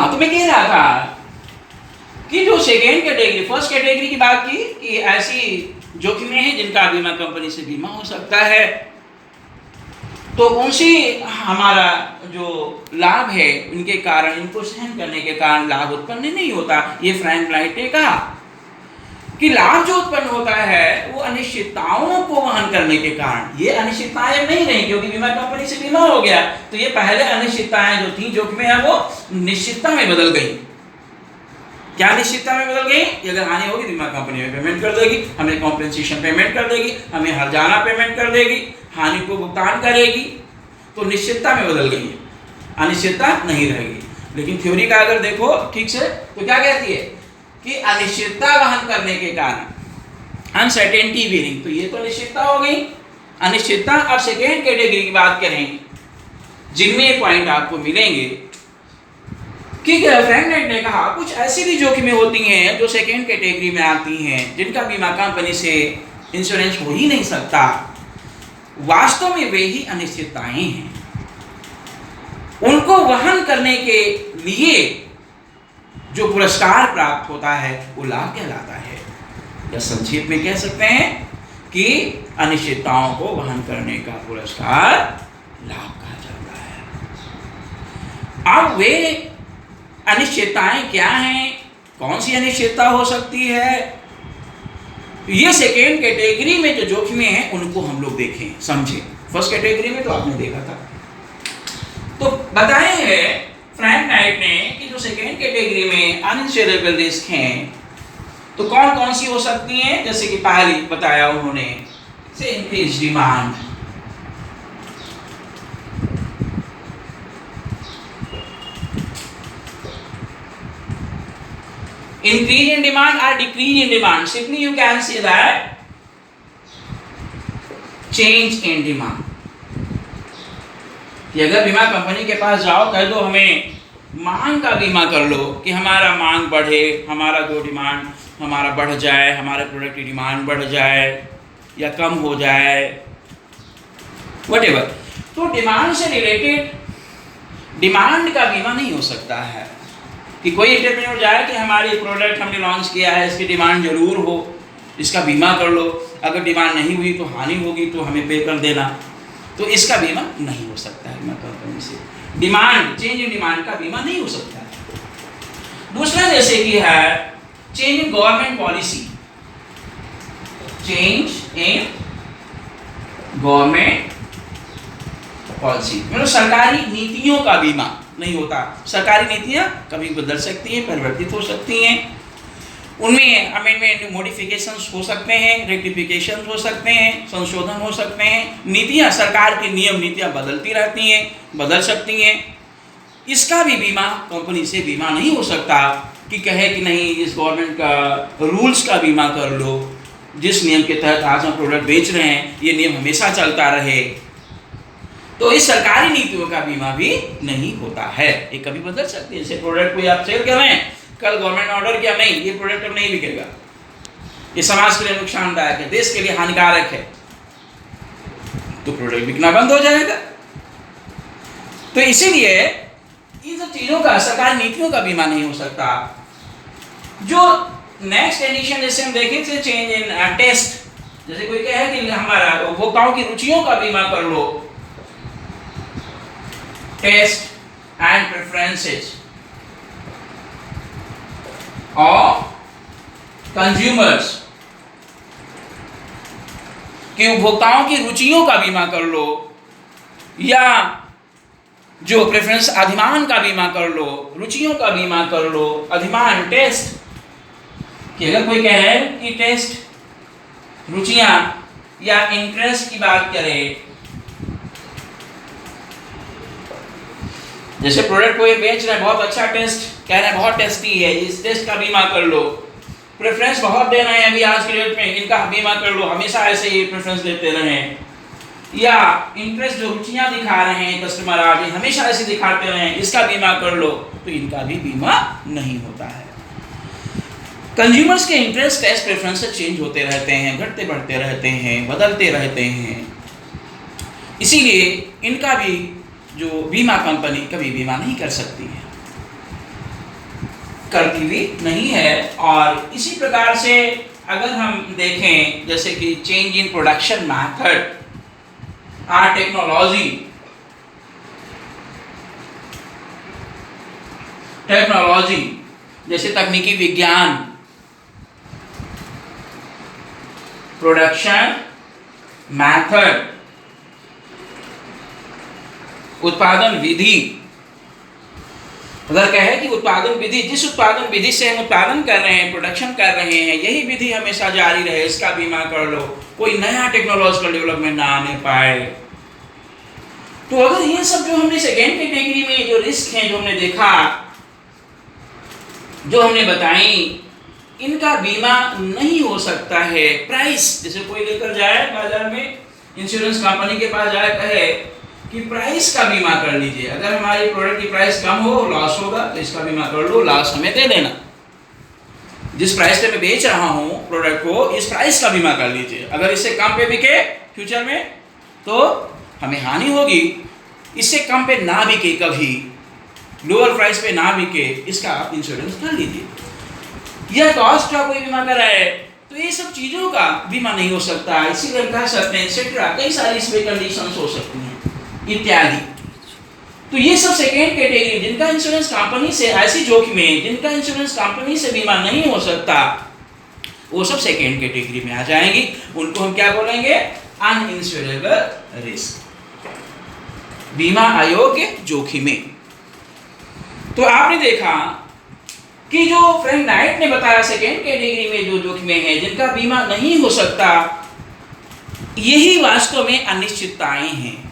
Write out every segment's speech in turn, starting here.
हाँ, तो मैं कह रहा था कि जो सेकेंड कैटेगरी, फर्स्ट कैटेगरी की बात की कि ऐसी जोखिमें हैं जिनका बीमा कंपनी से बीमा हो सकता है, तो उनसे हमारा जो लाभ है उनके कारण, इनको सहन करने के कारण लाभ उत्पन्न नहीं होता। ये फ्रैंक लाइट ने कहा कि लाभ जो उत्पन्न होता है वो अनिश्चितताओं को वहन करने के कारण। ये अनिश्चितताएं नहीं रही क्योंकि बीमा कंपनी से बीमा हो गया, तो ये पहले अनिश्चितताएं जो थी, जोखिमें हैं, वो निश्चितता में बदल गई। क्या निश्चितता में बदल गई? कि अगर हानि होगी बीमा कंपनी में पेमेंट कर देगी, हमें कॉम्पेंसेशन पेमेंट कर देगी, हमें हर्जाना पेमेंट कर देगी, हानि को भुगतान करेगी, तो निश्चितता में बदल गई है, अनिश्चितता नहीं रहेगी। लेकिन थ्योरी का अगर देखो ठीक से तो क्या कहती है कि अनिश्चितता वहन करने के कारण, अनसर्टेनिटी बियरिंग, तो ये तो निश्चितता हो गई, अनिश्चितता। अब सेकेंड कैटेगरी की बात करें जिनमें पॉइंट आपको मिलेंगे कि फ्रैंक लाइट ने कहा कुछ ऐसी भी जोखिमें होती हैं जो सेकेंड कैटेगरी में आती हैं, जिनका बीमा कंपनी से इंश्योरेंस हो ही नहीं सकता। वास्तव में वे ही अनिश्चितताएं हैं, उनको वहन करने के लिए जो पुरस्कार प्राप्त होता है वो लाभ कहलाता है, या संक्षेप में कह सकते हैं कि अनिश्चितताओं को वहन करने का पुरस्कार लाभ कहा जाता है। अब वे अनिश्चितताएं क्या हैं, कौन सी अनिश्चितता हो सकती है, ये सेकेंड कैटेगरी में जो जोखिमें हैं उनको हम लोग देखें, समझें। फर्स्ट कैटेगरी में तो आपने देखा था, तो बताए हैं फ्रैंक लाइट ने कि जो सेकेंड कैटेगरी में अनइंश्योरेबल रिस्क हैं तो कौन कौन सी हो सकती हैं। जैसे कि पहली बताया उन्होंने, से increase demand, increase in demand or decrease in demand. Simply you can say that change in demand. कि अगर बीमा कंपनी के पास जाओ, कह दो हमें मांग का बीमा कर लो कि हमारा मांग बढ़े, हमारा जो डिमांड हमारा बढ़ जाए, हमारे प्रोडक्ट की डिमांड बढ़ जाए या कम हो जाए, व्हाटएवर। तो डिमांड से रिलेटेड डिमांड का बीमा नहीं हो सकता है कि कोई एंटरप्रेन्योर जाए कि हमारी प्रोडक्ट हमने लॉन्च किया है, इसकी डिमांड जरूर हो, इसका बीमा कर लो, अगर डिमांड नहीं हुई तो हानि होगी तो हमें पे कर देना, तो इसका बीमा नहीं हो सकता है। बीमा कंपनी से डिमांड, चेंज इन डिमांड का बीमा नहीं हो सकता है। दूसरा जैसे कि है change in government policy, change in government policy मतलब सरकारी नीतियों का बीमा नहीं होता। सरकारी नीतियां कभी बदल सकती हैं, परिवर्तित हो सकती हैं, उनमें अमेंडमेंट, मॉडिफिकेशंस हो सकते हैं, रेक्टिफिकेशन हो सकते हैं, संशोधन हो सकते हैं। नीतियां, सरकार के नियम नीतियां बदलती रहती हैं, बदल सकती हैं। इसका भी बीमा कंपनी से बीमा नहीं हो सकता कि कहे कि नहीं इस गवर्नमेंट का रूल्स का बीमा कर लो, जिस नियम के तहत आज हम प्रोडक्ट बेच रहे हैं ये नियम हमेशा चलता रहे, तो इस सरकारी नीतियों का बीमा भी नहीं होता है। ये कभी बदल सकती है। जैसे प्रोडक्ट को आप सेल कर रहे हैं, कल गवर्नमेंट ऑर्डर किया नहीं ये प्रोडक्ट अब नहीं बिकेगा, ये समाज के लिए नुकसानदायक है, देश के लिए हानिकारक है, तो प्रोडक्ट बिकना बंद हो जाएगा। तो इसीलिए इन सब चीजों का, सरकारी नीतियों का बीमा नहीं हो सकता। जो नेक्स्ट एडिशन जैसे हम देखें थे चेंज इन टेस्ट, जैसे कोई कहे कि हमारा उपभोक्ताओं की रुचियों का बीमा कर लो, taste and preferences of consumers, कि उपभोक्ताओं की रुचियों का बीमा कर लो, या जो प्रेफरेंस अधिमान का बीमा कर लो, रुचियों का बीमा कर लो, अधिमान टेस्ट, कि अगर कोई कहे कि टेस्ट, रुचियां या इंटरेस्ट की बात करें, जैसे प्रोडक्ट को ये बेच रहे हैं, बहुत अच्छा टेस्ट, कह रहे हैं बहुत टेस्टी है, इस टेस्ट का बीमा कर लो। प्रेफरेंस बहुत दे रहे हैं अभी आज के डेट में, इनका बीमा कर लो, हमेशा ऐसे ही प्रेफरेंस देते रहें। या इंटरेस्ट, जो रुचियां दिखा रहे हैं कस्टमर आज हमेशा ऐसे दिखाते रहें, इसका बीमा कर लो, तो इनका भी बीमा नहीं होता है। कंज्यूमर्स के इंटरेस्ट, टेस्ट, प्रेफरेंसेस चेंज होते रहते हैं, घटते बढ़ते रहते हैं, बदलते रहते हैं, इसीलिए इनका भी जो बीमा कंपनी कभी बीमा नहीं कर सकती है। करती हुई नहीं है। और इसी प्रकार से अगर हम देखें जैसे कि चेंज इन प्रोडक्शन मेथड और टेक्नोलॉजी जैसे तकनीकी विज्ञान, प्रोडक्शन मेथड, उत्पादन विधि, अगर कहे कि उत्पादन विधि, जिस उत्पादन विधि से हम उत्पादन कर रहे हैं, प्रोडक्शन कर रहे हैं, यही विधि हमेशा जारी रहे, इसका बीमा कर लो, कोई नया टेक्नोलॉजिकल डेवलपमेंट ना आने पाए। तो अगर ये सब जो हमने सेकेंड कैटेगरी में जो रिस्क हैं जो हमने देखा, जो हमने बताई, इनका बीमा नहीं हो सकता है। प्राइस, जैसे कोई लेकर जाए बाजार में, इंश्योरेंस कंपनी के पास जाए, कहे कि प्राइस का बीमा कर लीजिए, अगर हमारी प्रोडक्ट की प्राइस कम हो, लॉस होगा, तो इसका बीमा कर लो, लॉस हमें दे देना। जिस प्राइस पे मैं बेच रहा हूँ प्रोडक्ट को, इस प्राइस का बीमा कर लीजिए, अगर इससे कम पे बिके फ्यूचर में तो हमें हानि होगी, इससे कम पे ना बिके, कभी लोअर प्राइस पे ना बिके, इसका आप इंश्योरेंस कर लीजिए। यह कॉस्ट का कोई बीमा कराए, तो ये सब चीज़ों का बीमा नहीं हो सकता। इसीलिए हम कह सकते हैं एक्सेट्रा, कई सारी इसमें कंडीशंस हो सकती हैं इत्यादि। तो ये सब सेकेंड कैटेगरी, जिनका इंश्योरेंस कंपनी से, ऐसी जोखिमें जिनका इंश्योरेंस कंपनी से बीमा नहीं हो सकता, वो सब सेकेंड कैटेगरी में आ जाएंगी। उनको हम क्या बोलेंगे? अनइंश्योरेबल रिस्क, बीमा अयोग्य जोखिमें। तो आपने देखा कि जो फ्रैंक नाइट ने बताया सेकेंड कैटेगरी में जो जोखिमें हैं जिनका बीमा नहीं हो सकता, यही वास्तव में अनिश्चितताएं हैं।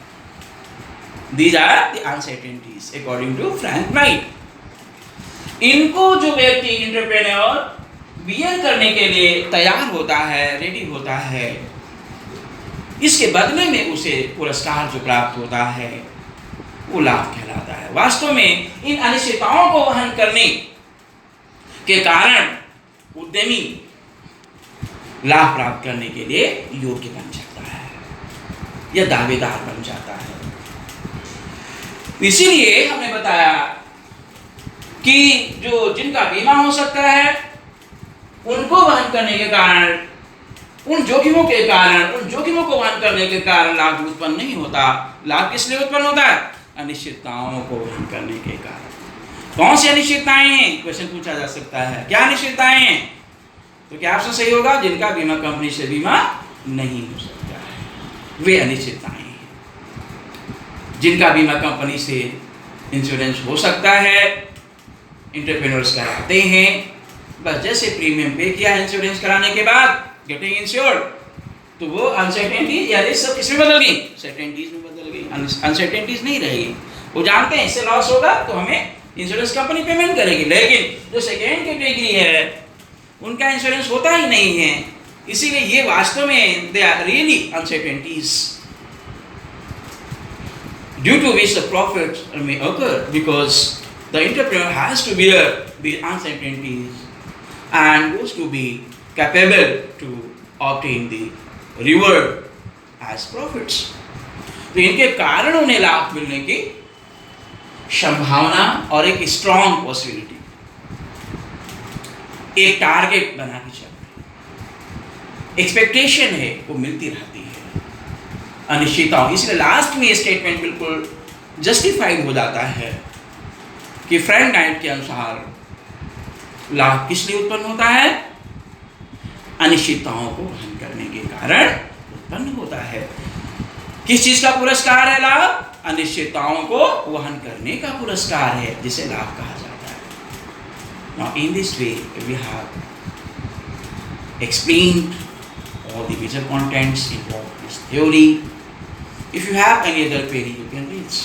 These are the uncertainties according to Frank Knight। इनको जो व्यक्ति एंटरप्रेन्योर बियर करने के लिए तैयार होता है, रेडी होता है, इसके बदले में उसे पुरस्कार जो प्राप्त होता है वो लाभ कहलाता है। वास्तव में इन अनिश्चितताओं को वहन करने के कारण उद्यमी लाभ प्राप्त करने के लिए योग्य बन जाता है या दावेदार बन जाता है। इसीलिए हमने बताया कि जो जिनका बीमा हो सकता है, उनको वहन करने के कारण, उन जोखिमों के कारण, उन जोखिमों को वहन करने के कारण लाभ उत्पन्न नहीं होता। लाभ किस लिए उत्पन्न होता है? अनिश्चितताओं को वहन करने के कारण। कौन सी अनिश्चितताएं हैं? क्वेश्चन पूछा जा सकता है, क्या अनिश्चितताएं हैं? तो क्या ऑप्शन सही होगा? जिनका बीमा कंपनी से बीमा नहीं हो सकता है, वे अनिश्चितताएं। जिनका बीमा कंपनी से इंश्योरेंस हो सकता है, एंटरप्रेन्योर्स कराते हैं, बस जैसे प्रीमियम पे किया इंश्योरेंस कराने के बाद, गेटिंग इंश्योर्ड, तो वो अनसर्टेनिटी या रिस्क सब किसमें बदल गई? सर्टेनिटीज में बदल गई। अनसर्टेनिटीज नहीं रहेगी। वो जानते हैं इससे लॉस होगा तो हमें इंश्योरेंस कंपनी पेमेंट करेगी, लेकिन जो सेकेंड कैटेगरी है उनका इंश्योरेंस होता ही नहीं है, इसीलिए ये वास्तव में they are really uncertainties due to which the profits may occur, because the entrepreneur has to bear the uncertainties and goes to be capable to obtain the reward as profits। तो इनके कारण उन्हें लाभ मिलने की संभावना और एक स्ट्रॉन्ग पॉसिबिलिटी, एक टारगेट बना के चल, एक्सपेक्टेशन है, वो मिलती रहती है अनिश्चितताओं। इसलिए लास्ट में ये स्टेटमेंट बिल्कुल जस्टिफाइड हो जाता है कि फ्रैंक नाइट के अनुसार लाभ किस लिए उत्पन्न होता है? अनिश्चितताओं को वहन करने के कारण उत्पन्न होता है। किस चीज का पुरस्कार है लाभ? अनिश्चितताओं को वहन करने का पुरस्कार है, जिसे लाभ कहा जाता है। Now in this way we have explained all the major contents involved in this theory. If you have any other query, you can reach